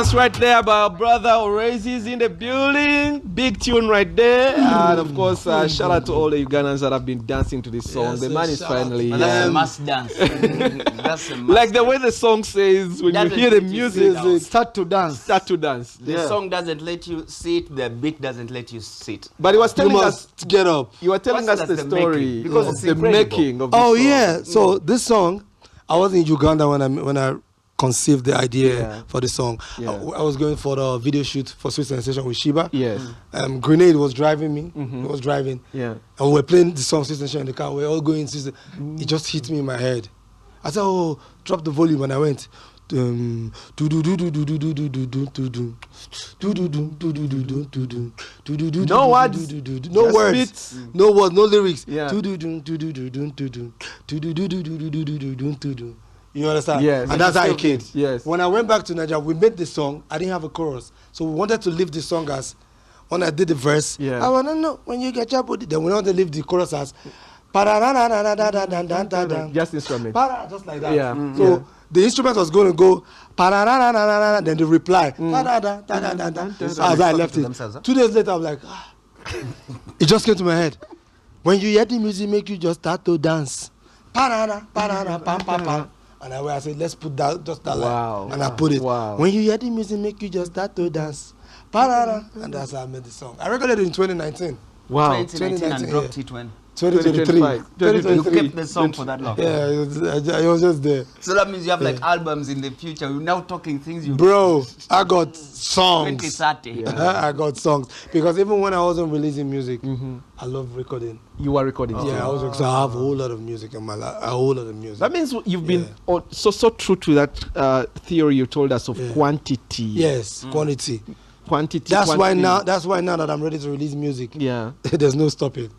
Remix right there by our brother Orezi is in the building. Big tune right there. And of course, shout out to all the Ugandans that have been dancing to this song. Yes, the man is finally That's a must dance. That's a must like the way the song says, when you hear the music, start to dance. start to dance. The song doesn't let you sit, the beat doesn't let you sit. But he was You telling must us, get up. you were telling us What's the the story making? Because of it's the incredible. making of this Oh song. yeah. So this song, I was in Uganda when I conceived the idea for the song. Yeah. I was going for the video shoot for Sweet Sensation with Shiba. Yes. Grenade was driving me. He was driving. Yeah. And we were playing the song Sweet Sensation in the car. We were all going. It just hit me in my head. I said, "Oh, drop the volume," and I went. No words. No Just words. beats. No words. No lyrics. Yeah. You understand? Yes. And that's how it came. Yes. When I went back to Nigeria, we made the song. I didn't have a chorus, so we wanted to leave the song as. When I did the verse, Yeah. I wanna know when you get your body. Then we wanted to leave the chorus as. Just instrument. Just like that. Yeah. So the instrument was going to go, then the reply. As I left it. 2 days later, I'm like, it just came to my head. When you hear the music, make you just start to dance. And I said, let's put that just that Wow. line. And I put it. Wow. When you hear the music, make you just start to dance. And that's how I made the song. I recorded it in 2019. Wow. 2019 and dropped it when? 2023. 2023. You kept the song for that long. Yeah, it was just there. So that means you have like albums in the future. We're now talking things you Bro, I got songs. 2030. I got songs. Because even when I wasn't releasing music, I love recording. You were recording. Yeah, so I have a whole lot of music in my life. A whole lot of music. That means you've been so true to that theory you told us of quantity. Yes, quantity. Quantity. That's why quantity. now that I'm ready to release music, Yeah. there's no stopping.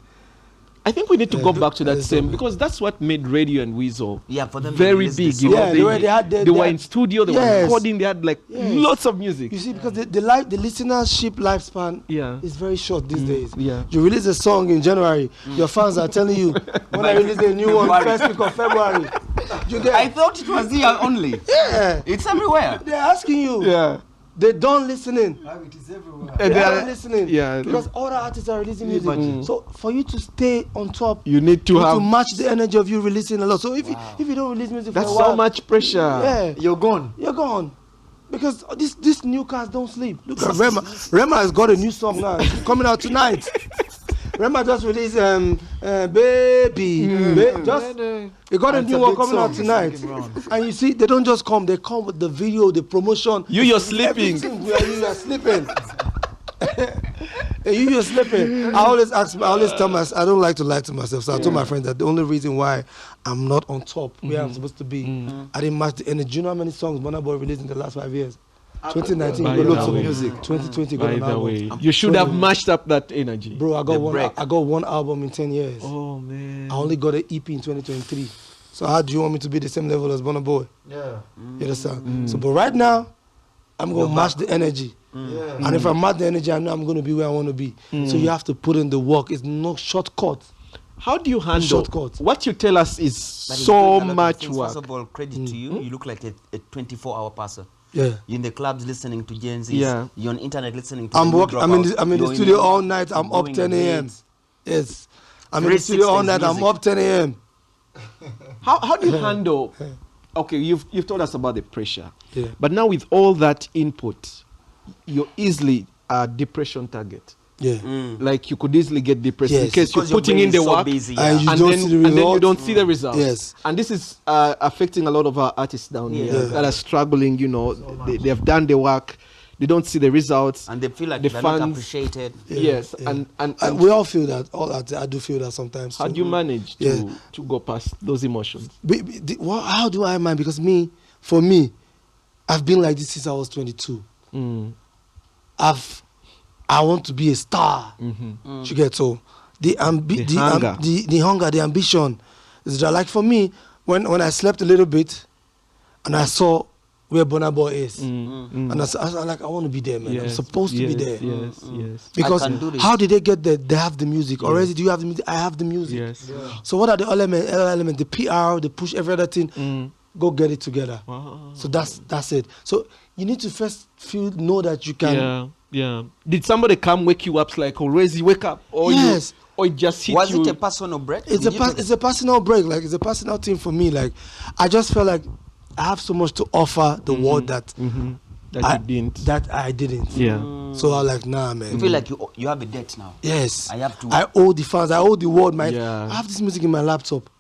I think we need to go back to that same, because that's what made Radio and Weasel for them very big. You know, Yeah, they were in studio, they were recording, they had like lots of music. You see, because the listenership lifespan is very short these days. Yeah. You release a song in January, your fans are telling you, when I release a new one, first week of February. I thought it was here only. Yeah. It's everywhere. They're asking you. Yeah. They don't listen in. It is everywhere. They are listening. Yeah. Because other artists are releasing music. So for you to stay on top, you need to match the energy of you releasing a lot. So if you don't release music that's for a while, so much pressure. Yeah, You're gone. You're gone. Because these new cars don't sleep. Look at Rema. Rema has got a new song now. It's coming out tonight. Rema just released Baby. They got a new one coming out tonight. And you see, they don't just come. They come with the video, the promotion. You're sleeping. You are sleeping. You're sleeping. I always tell myself, I don't like to lie to myself. So I told my friends that the only reason why I'm not on top where I'm supposed to be, I didn't match the energy. Do you know how many songs Burna Boy released in the last 5 years? 2019, By got lots the of way. music. 2020, got By an the album. way, you should have matched up that energy. Bro, I got one album in 10 years. Oh man. I only got an EP in 2023. So how do you want me to be the same level as Burna Boy? Yeah. You understand? So, but right now, I'm going to match the energy. Yeah. And if I match the energy, I know I'm going to be where I want to be. So you have to put in the work. It's no shortcut. How do you handle Shortcut. what you tell us is But it's so doing a lot of much things. work? First of all, credit to you. You look like a 24-hour person. Yeah. You're in the clubs listening to Gen Zs. Yeah. You're on internet listening to I'm the new working. I'm in the You're studio all night. I'm up doing 10 a.m. beats. Yes. I'm in the studio all 360 night. I'm music. up 10 a.m. How do you handle? Okay, you've told us about the pressure, Yeah. but now with all that input, you're easily a depression target. Yeah. Like you could easily get depressed in Yes. case you're Because your putting brain in the is so work busy, And you and don't then, see the and then you results. don't see the results. Yes. And this is affecting a lot of our artists down here Yeah. that are struggling. You know, they have done the work, they don't see the results, And they feel like the they're not fans. appreciated. Yes, Yeah. and We all feel that. I do feel that sometimes. how too. do you manage to go past those emotions? How do I mind? Because for me, I've been like this since I was 22. I want to be a star. You get so the hunger, the ambition is that, like for me, when I slept a little bit and I saw where Burna Boy is, and I was like, I want to be there, man. I'm supposed to be there. Yes. Because I can do this. how did they get there? They have the music. Orezi, do you have the music? I have the music. Yes. So what are the elements? The PR, the push, every other thing. go get it together. Wow. So that's it. So you need to first know that you can. Yeah. Did somebody come wake you up like, Orezi, wake up? Or Yes. Or it just hit Was you? it a personal break? It's a personal break. Like, it's a personal thing for me. Like, I just felt like I have so much to offer the world that That I didn't. Yeah. So I was like, nah, man. You feel like you have a debt now. Yes. I owe the fans. I owe the world. I Yeah. have this music in my laptop.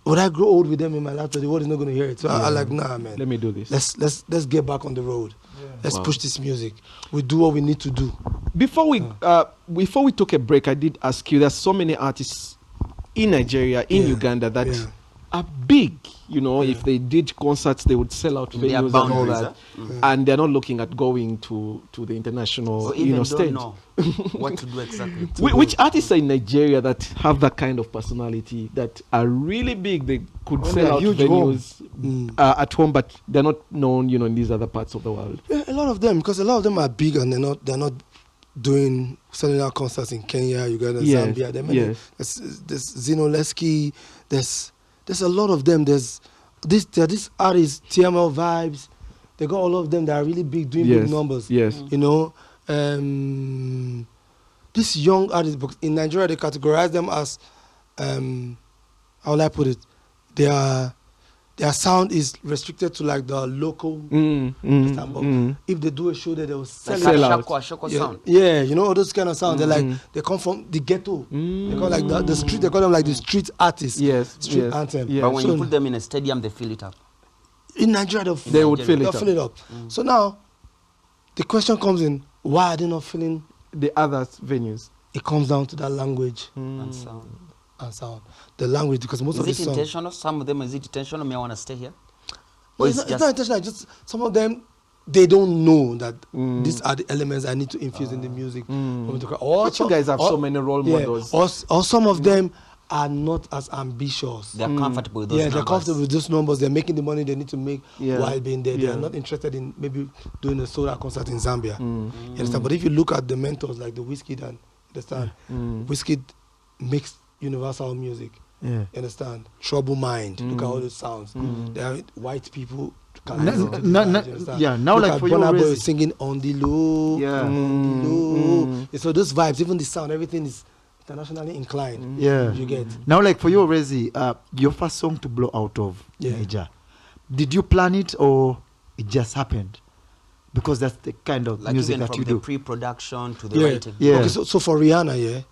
Would I grow old with them in my laptop? The world is not going to hear it. So I like, nah, man. Let me do this. Let's get back on the road. Let's push this music. We do what we need to do. Before we took a break, I did ask you. There's so many artists in Nigeria, in Uganda that are big. You know, if they did concerts, they would sell out venues and all that, and they're not looking at going to the international, stage. Don't know what to do exactly. Which artists are in Nigeria that have that kind of personality, that are really big? They could sell out huge venues at home, but they're not known, in these other parts of the world. Yeah, a lot of them, because a lot of them are big and they're not selling out concerts in Kenya, Uganda, Zambia. There are many. There's Zino Leski. There's a lot of them. There are these artists, TML Vibes. They got all of them that are really big, doing big numbers. Yes. These young artists, in Nigeria, they categorize them as, how will I put it? Their sound is restricted to like the local. If they do a show there, they will sell out. Shako sound. Yeah, all those kind of sounds. They're like, they come from the ghetto. They call like the street. They call them like the street artists. Street anthem. Yeah. But when you put them in a stadium, they fill it up. In Nigeria, they would fill it up. So now, the question comes in: why are they not filling the other venues? It comes down to that language And sound. The language, because most of Is the it songs. intentional? Some of them, is it intentional? May I want to stay here? No, it's not intentional. Just some of them, they don't know that these are the elements I need to infuse in the music. But you guys have so many role models. Or some of them are not as ambitious. They're comfortable with those numbers. They're comfortable with those numbers. They're making the money they need to make while being there. They Yeah. are not interested in maybe doing a solar concert in Zambia. You understand? But if you look at the mentors like the Wizkid and Wizkid makes universal music. Yeah. You understand? Trouble Mind. Look at all those sounds. There are white people. Now like for you, Burna Boy Orezi. singing on the low, on the low. So those vibes, even the sound, everything is internationally inclined. Yeah. You get. Now, like for you, Orezi, your first song to blow out of Niger, did you plan it or it just happened? Because that's the kind of Like music even that from you the do. pre-production to the writing. Yeah. Okay, so for Rihanna,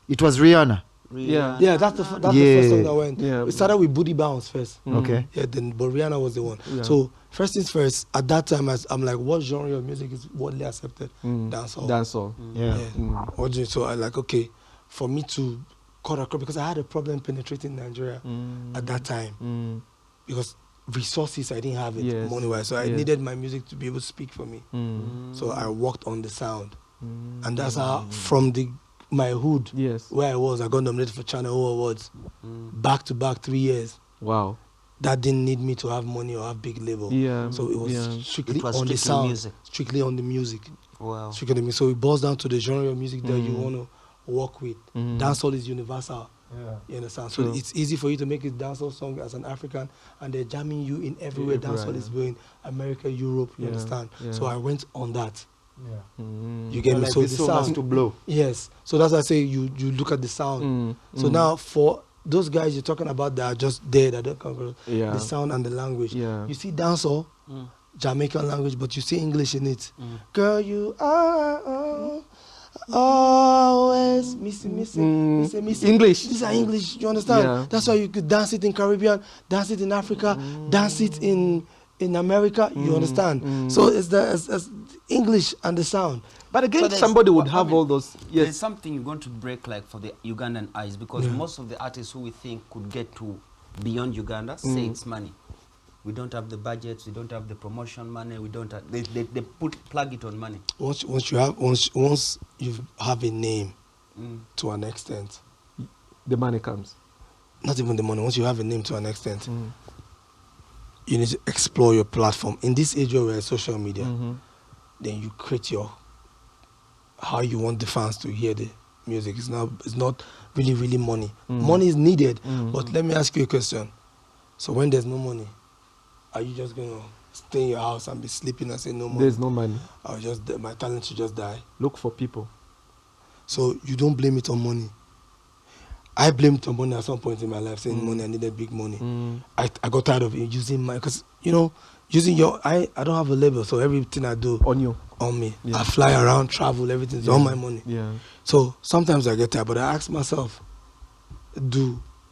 It was Rihanna. yeah, that's the first song that went. Yeah. We started with Booty Bounce first. Okay. Yeah, then but Rihanna was the one. Yeah. So first things first. At that time, I'm like, what genre of music is widely accepted? Dancehall. Dancehall. Yeah. So I like, okay, for me to cut across, because I had a problem penetrating Nigeria at that time because resources, I didn't have it money wise, so I needed my music to be able to speak for me. So I worked on the sound, and that's how from my hood where I was, I got nominated for Channel O Awards back to back 3 years. Wow. That didn't need me to have money or have big label. Yeah. So it was strictly on strictly the sound, music. strictly on the music. Wow. Strictly on the music. So it boils down to the genre of music that you want to work with. Dancehall is universal. You understand? So it's easy for you to make a dancehall song as an African, and they're jamming you in everywhere. Dancehall is going, America, Europe. You understand? So I went on that. You get me? Like So this the song has sound to blow. Yes. So that's why I say you look at the sound. So now for those guys you're talking about that are just there, that don't come across the sound and the language. Yeah. You see dancehall, Jamaican language, but you see English in it. Girl, you are always missing. English. These are English. You understand? Yeah. That's why you could dance it in Caribbean, dance it in Africa, dance it in America. You understand? So it's English and the sound. But again, So there's- somebody would but have I mean, all those. There's Yes. something you're going to break like for the Ugandan eyes, because most of the artists who we think could get to beyond Uganda say it's money. We don't have the budgets, we don't have the promotion money, we don't have, they plug it on money. Once you have a name to an extent, The money comes. not even the money. Once you have a name to an extent, you need to explore your platform. In this age where we're social media, then you create how you want the fans to hear the music. It's not really money. Money is needed, but let me ask you a question. So when there's no money, are you just gonna stay in your house and be sleeping and say no money? There's no money. My talent should just die. Look for people. So you don't blame it on money. I blamed on money at some point in my life, saying money, I needed big money. I got tired of using my, because, using I don't have a label, so everything I do on me. Yeah. I fly around, travel, everything's on my money. Yeah. So sometimes I get tired, but I ask myself,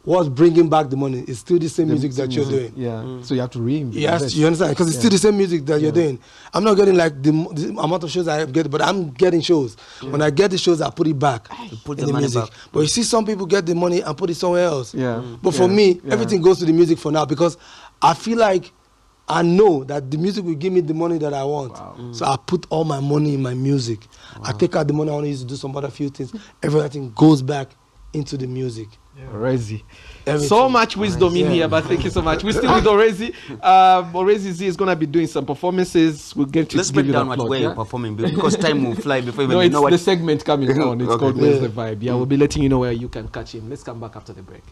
what's bringing back the money? It's still the same music that you're doing. Yeah. So you have to reinvest. Yes, you understand? Because it's still the same music that you're doing. I'm not getting like the amount of shows I get, but I'm getting shows. When I get the shows, I put it back in the music. Back. But you see some people get the money and put it somewhere else. Yeah. But for me, everything goes to the music for now, because I feel like I know that the music will give me the money that I want. Wow. So I put all my money in my music. Wow. I take out the money I want to use to do some other few things. Everything goes back into the music. Orezi. So much wisdom in here, but thank you so much. We're still with Orezi. Orezi is going to be doing some performances. We'll get to Let's break down where you're performing, because time will fly before you know what. The segment coming on. It's called Where's the Vibe. Yeah, we'll be letting you know where you can catch him. Let's come back after the break.